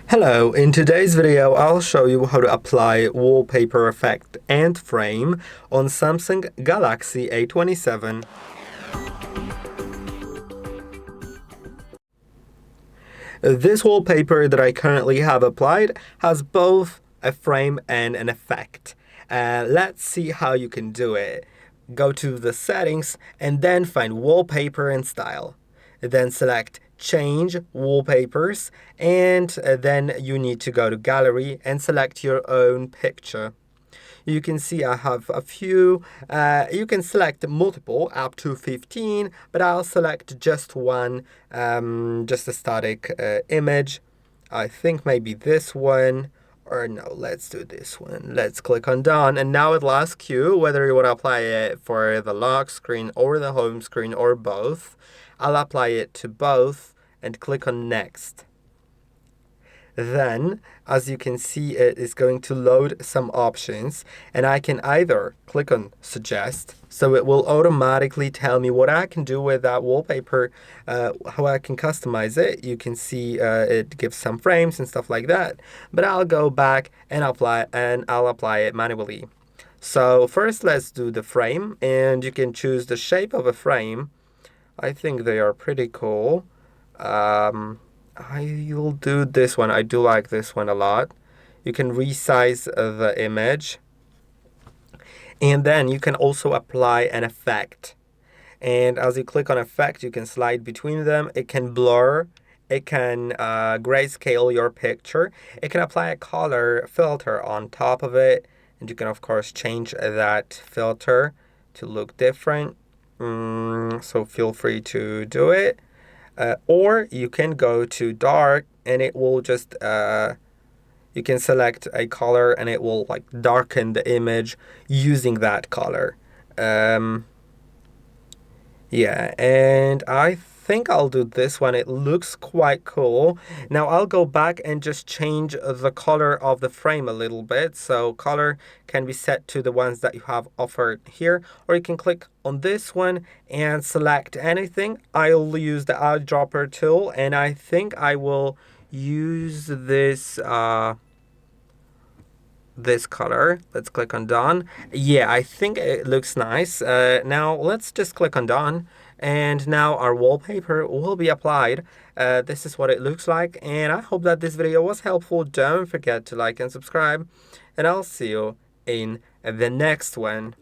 Hello, in today's video I'll show you how to apply wallpaper effect and frame on Samsung Galaxy A27. This wallpaper that I currently have applied has both a frame and an effect. Let's see how you can do it. Go to the settings and then find Wallpaper and Style. Then select Change Wallpapers, and then you need to go to Gallery and select your own picture. You can see I have a few. You can select multiple, up to 15, but I'll select just one, just a static image. I think maybe this one. Or no, let's do this one. Let's click on Done, and now it'll ask you whether you want to apply it for the lock screen or the home screen or both. I'll apply it to both and click on Next. Then, as you can see, it is going to load some options, and I can either click on Suggest, so it will automatically tell me what I can do with that wallpaper, how I can customize it. You can see it gives some frames and stuff like that, but I'll go back and I'll apply it manually. So first let's do the frame, and you can choose the shape of a frame. I think they are pretty cool. I'll do this one. I do like this one a lot. You can resize the image. And then you can also apply an effect. And as you click on effect, you can slide between them. It can blur. It can grayscale your picture. It can apply a color filter on top of it. And you can, of course, change that filter to look different. So feel free to do it. Or you can go to dark, and it will just you can select a color and it will like darken the image using that color. Yeah, and I think I'll do this one. It looks quite cool. Now I'll go back and just change the color of the frame a little bit. So color can be set to the ones that you have offered here, or you can click on this one and select anything. I'll use the eyedropper tool, and I think I will use this this color. Let's click on Done. Yeah, I think it looks nice. Now let's just click on Done, and now our wallpaper will be applied. This is what it looks like, and I hope that this video was helpful. Don't forget to like and subscribe, and I'll see you in the next one.